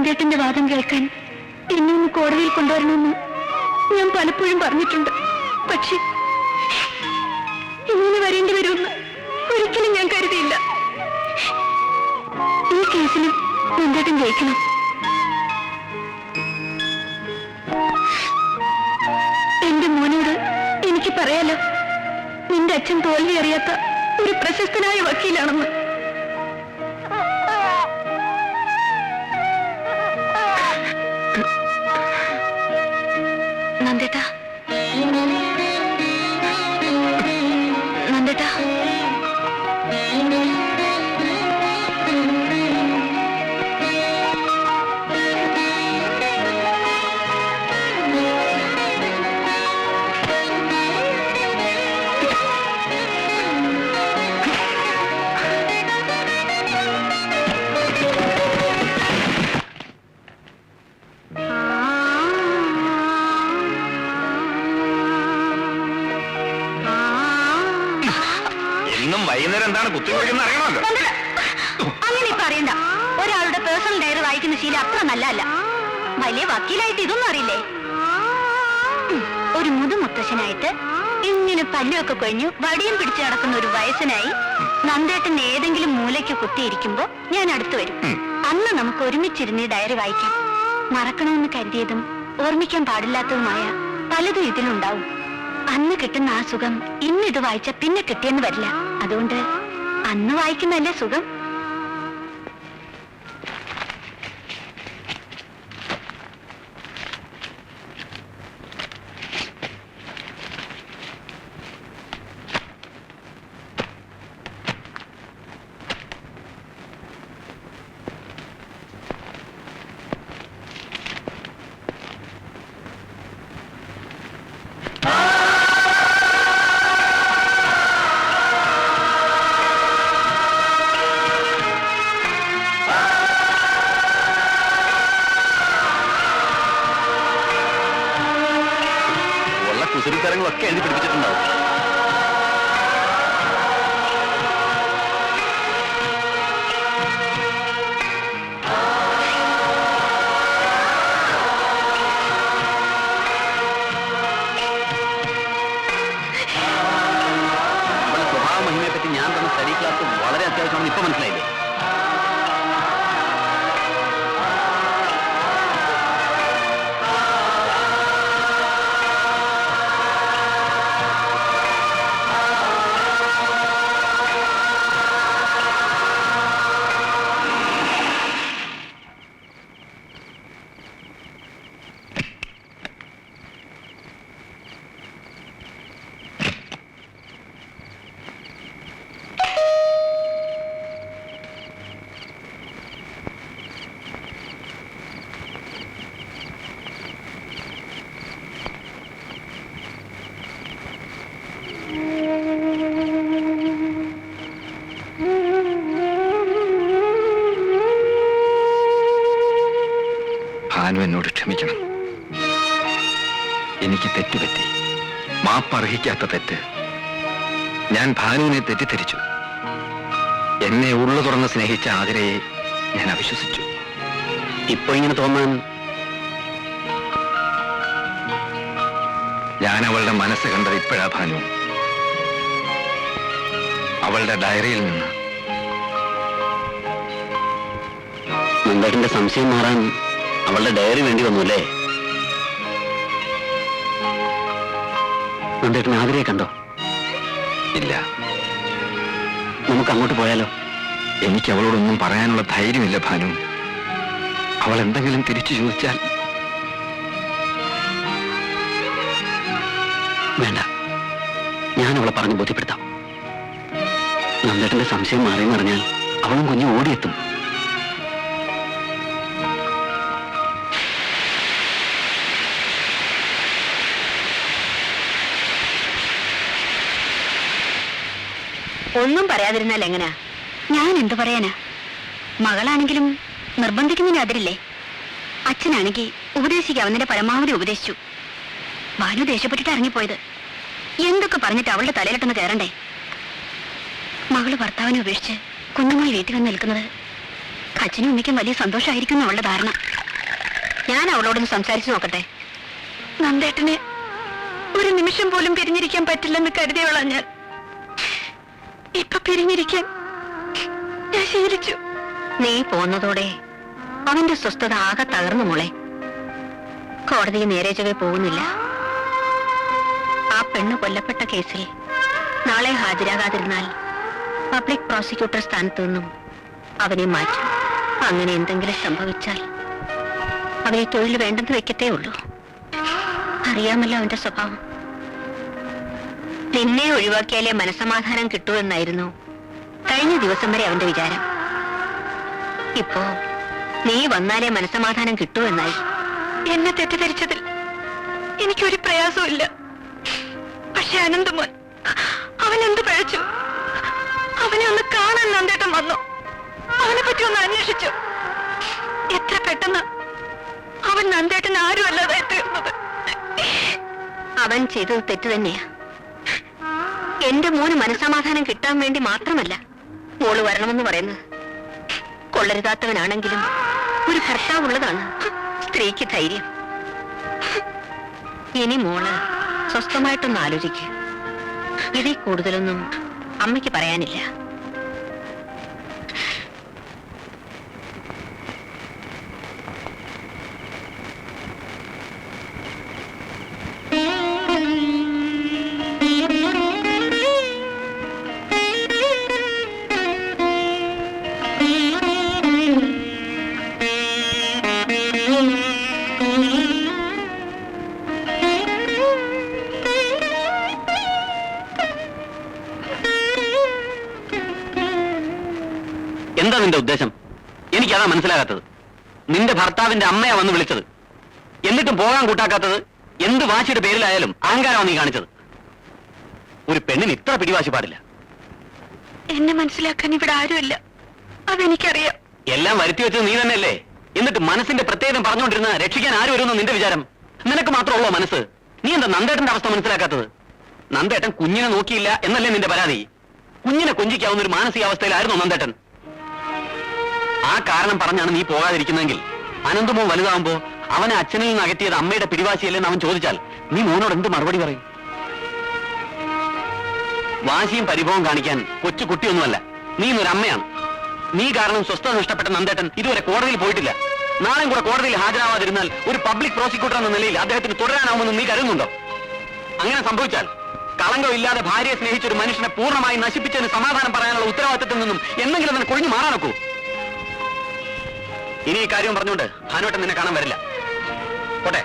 നന്ദേട്ടന്റെ വാദം കേൾക്കാൻ എന്നെ ഒന്ന് കോടതിയിൽ കൊണ്ടുവരണമെന്ന് ഞാൻ പലപ്പോഴും പറഞ്ഞിട്ടുണ്ട്. പക്ഷെ ഇങ്ങനെ വരേണ്ടി വരുമെന്ന് ഒരിക്കലും ഞാൻ കരുതിയില്ല. ഈ കേസിലും നന്ദേട്ടൻ ജയിക്കണം. എന്റെ മോനോട് എനിക്ക് പറയാലോ, നിന്റെ അച്ഛൻ തോൽവി അറിയാത്ത ഒരു പ്രശസ്തനായ വക്കീലാണെന്ന്. നന്ദേട്ടാ, നന്ദേട്ടാ, വൈകുന്നേരം എന്താണ് കുത്തിവെക്കുന്ന അറിയണമല്ലോ. അങ്ങനെ ഇപ്പൊ അറിയണ്ട. ഒരാളുടെ പേഴ്സണൽ ഡയറി വായിക്കുന്ന ശീലം അത്ര നല്ലതല്ല. വലിയ വക്കീലായിട്ട് ഇതൊന്നും അറിയില്ലേ? ഒരു മുതുമുത്തശ്ശനായിട്ട് ഇങ്ങനെ പല്ലൊക്കെ കൊഴിഞ്ഞു വടിയും പിടിച്ചു നടക്കുന്ന ഒരു വയസ്സനായി നന്ദേട്ടൻ ഏതെങ്കിലും മൂലയ്ക്ക് കുത്തിയിരിക്കുമ്പോ ഞാൻ അടുത്തു വരും. അന്ന് നമുക്ക് ഒരുമിച്ചിരുന്ന് ഈ ഡയറി വായിക്കാം. മറക്കണമെന്ന് കരുതിയതും ഓർമ്മിക്കാൻ പാടില്ലാത്തതുമായ പലതും ഇതിലുണ്ടാവും. അന്ന് കിട്ടുന്ന ആ സുഖം ഇന്ന് ഇത് വായിച്ച പിന്നെ കിട്ടിയെന്ന് വരില്ല. അതുകൊണ്ട് അന്ന് വായിക്കുന്നതല്ലേ സുഖം. കുസൃതിത്തരങ്ങളൊക്കെ എഴുതി പിടിപ്പിച്ചിട്ടുണ്ടാവും. സ്വഭാവ മഹിമയെ പറ്റി ഞാൻ തന്നെ സ്റ്റഡി ക്ലാസ് വളരെ അത്യാവശ്യമാണെന്ന് ഇപ്പൊ മനസ്സിലായില്ലേ? ഭാനു എന്നോട് ക്ഷമിക്കണം. എനിക്ക് തെറ്റുപറ്റി. മാപ്പർഹിക്കാത്ത തെറ്റ്. ഞാൻ ഭാനുവിനെ തെറ്റിദ്ധരിച്ചു. എന്നെ ഉള്ളു തുറന്ന് സ്നേഹിച്ച ആതിരയെ ഞാൻ അവിശ്വസിച്ചു. ഇപ്പൊ ഇങ്ങനെ തോന്നാൻ ഞാൻ അവളുടെ മനസ്സ് കണ്ടത് ഇപ്പോഴാ ഭാനു. അവളുടെ ഡയറിയിൽ നിന്ന്. നന്ദേട്ടന്റെ സംശയം മാറാൻ അവളുടെ ഡയറി വേണ്ടി വന്നുല്ലേ? നന്ദേട്ടൻ ആതിരയെ കണ്ടോ? ഇല്ല. നമുക്ക് അങ്ങോട്ട് പോയാലോ? എനിക്ക് അവളോടൊന്നും പറയാനുള്ള ധൈര്യമില്ല ഭാനു. അവൾ എന്തെങ്കിലും തിരിച്ചു ചോദിച്ചാൽ. വേണ്ട, ഞാൻ അവളെ പറഞ്ഞ് ബോധ്യപ്പെടുത്താം. നന്ദേട്ടന്റെ സംശയം മാറിയെന്ന് പറഞ്ഞാൽ അവളും കുഞ്ഞു ഓടിയെത്തും. ഒന്നും പറയാതിരുന്നാൽ എങ്ങനാ? ഞാൻ എന്തു പറയാനാ? മകളാണെങ്കിലും നിർബന്ധിക്കുന്നതിന് അതിരില്ലേ? അച്ഛനാണെങ്കിൽ ഉപദേശിക്കാവുന്നതിന്റെ പരമാവധി ഉപദേശിച്ചു. ഭാനു ദേഷ്യപ്പെട്ടിട്ട് ഇറങ്ങിപ്പോയത്. എന്തൊക്കെ പറഞ്ഞിട്ട് അവളുടെ തലയിലിട്ടൊന്ന് കയറണ്ടേ? മകള് ഭർത്താവിനെ ഉപേക്ഷിച്ച് കുഞ്ഞുമായി വീട്ടിൽ വന്ന് നിൽക്കുന്നത് അച്ഛനും അമ്മയ്ക്കും വലിയ സന്തോഷമായിരിക്കും അവളുടെ ധാരണ. ഞാൻ അവളോടൊന്ന് സംസാരിച്ചു നോക്കട്ടെ. നന്ദേട്ടനെ ഒരു നിമിഷം പോലും പിരിഞ്ഞിരിക്കാൻ പറ്റില്ലെന്ന് കരുതിയോളാം ഞാൻ. ഇപ്പൊ പിരിഞ്ഞിരിക്കാൻ ഞാൻ ശീലിച്ചു. നീ പോന്നതോടെ അവന്റെ സ്വസ്ഥത ആകെ തകർന്നു മോളെ. കോടതി നേരെ ചൊവ്വേ പോകുന്നില്ല. ആ പെണ്ണ് കൊല്ലപ്പെട്ട കേസിൽ നാളെ ഹാജരാകാതിരുന്നാൽ പബ്ലിക് പ്രോസിക്യൂട്ടർ സ്ഥാനത്തു നിന്നും അവനെ മാറ്റും. അങ്ങനെ എന്തെങ്കിലും സംഭവിച്ചാൽ അവനെ തൊഴിൽ വേണ്ടെന്ന് വെക്കത്തേ ഉള്ളൂ. അറിയാമല്ലോ അവന്റെ സ്വഭാവം. നിന്നെ ഒഴിവാക്കിയാലേ മനസമാധാനം കിട്ടൂ എന്നായിരുന്നു കഴിഞ്ഞ ദിവസം വരെ അവന്റെ വിചാരം. ഇപ്പോ നീ വന്നാലേ മനസമാധാനം കിട്ടൂ എന്നായി. എന്നെ തെറ്റിദ്ധരിച്ചതിൽ എനിക്കൊരു പ്രയാസവും ഇല്ല. പക്ഷെ അനന്തമോൻ, അവൻ എന്ത് പഴച്ചു? അവനെ ഒന്ന് കാണാൻ നന്ദേട്ടൻ വന്നു. അവനെ പറ്റി ഒന്ന് അന്വേഷിച്ചു. എത്ര പെട്ടെന്ന് അവൻ നന്ദേട്ടൻ ആരുമല്ലാതായി തീർന്നത്. അവൻ ചെയ്തത് തെറ്റ് തന്നെയാ. എന്റെ മോന് മനസമാധാനം കിട്ടാൻ വേണ്ടി മാത്രമല്ല മോള് വരണമെന്ന് പറയുന്നത്. കൊള്ളരുതാത്തവനാണെങ്കിലും ഒരു ഭർത്താവുള്ളതാണ് സ്ത്രീക്ക് ധൈര്യം. ഇനി മോള് സ്വസ്ഥമായിട്ടൊന്ന് ആലോചിക്കുക. ഇതിൽ കൂടുതലൊന്നും അമ്മയ്ക്ക് പറയാനില്ല. എന്താ നിന്റെ ഉദ്ദേശം? എനിക്കതാ മനസ്സിലാകാത്തത്. നിന്റെ ഭർത്താവിന്റെ അമ്മയാ വന്ന് വിളിച്ചത്, എന്നിട്ടും പോകാൻ കൂട്ടാക്കാത്തത് എന്ത് വാശിയുടെ പേരിലായാലും അഹങ്കാരമാണ് നീ കാണിച്ചത്. ഒരു പെണ്ണിന് ഇത്ര പിടിവാശി പാടില്ല. എന്നെ മനസ്സിലാക്കാൻ ഇവിടെ ആരുമില്ല, അതെനിക്കറിയാം. എല്ലാം വരുത്തി വെച്ചത് നീ തന്നെയല്ലേ? എന്നിട്ട് മനസ്സിന്റെ പ്രത്യേകം പറഞ്ഞുകൊണ്ടിരുന്ന രക്ഷിക്കാൻ ആര് വരുമെന്ന് നിന്റെ വിചാരം? നിനക്ക് മാത്രമുള്ളോ മനസ്സ്? നീ എന്താ നന്ദേട്ടന്റെ അവസ്ഥ മനസ്സിലാക്കാത്തത്? നന്ദേട്ടൻ കുഞ്ഞിനെ നോക്കിയില്ല എന്നല്ലേ നിന്റെ പരാതി? കുഞ്ഞിനെ കൊഞ്ചിക്കാവുന്ന ഒരു മാനസികാവസ്ഥയിലായിരുന്നു നന്ദേട്ടൻ. ആ കാരണം പറഞ്ഞാണ് നീ പോകാതിരിക്കുന്നതെങ്കിൽ അനന്തമോ വലുതാവുമ്പോ അവനെ അച്ഛനിൽ നിന്ന് അകറ്റിയത് അമ്മയുടെ പിടിവാശിയല്ലെന്ന് അവൻ ചോദിച്ചാൽ നീ മോനോട് എന്ത് മറുപടി പറയും? വാശിയും പരിഭവം കാണിക്കാൻ കൊച്ചു കുട്ടിയൊന്നുമല്ല, നീ ഇന്നൊരു അമ്മയാണ്. നീ കാരണം സ്വസ്ഥത നഷ്ടപ്പെട്ട നന്ദേട്ടൻ ഇതുവരെ കോടതിയിൽ പോയിട്ടില്ല. നാളെയും കൂടെ കോടതിയിൽ ഹാജരാവാതിരുന്നാൽ ഒരു പബ്ലിക് പ്രോസിക്യൂട്ടർ എന്ന നിലയിൽ അദ്ദേഹത്തിന് തുടരാനാവുമെന്ന് നീ കരുതുന്നുണ്ടോ? അങ്ങനെ സംഭവിച്ചാൽ കളങ്കമില്ലാതെ ഭാര്യയെ സ്നേഹിച്ച ഒരു മനുഷ്യനെ പൂർണ്ണമായി നശിപ്പിച്ചതിന് സമാധാനം പറയാനുള്ള ഉത്തരവാദിത്തത്തിൽ നിന്നും എന്തെങ്കിലും നിനക്ക് ഒഴിഞ്ഞു മാറാനൊക്കൂ? ഇനി ഈ കാര്യം പറഞ്ഞുകൊണ്ട് ഭാനുവേട്ടൻ നിന്നെ കാണാൻ വരില്ല. പോട്ടെ.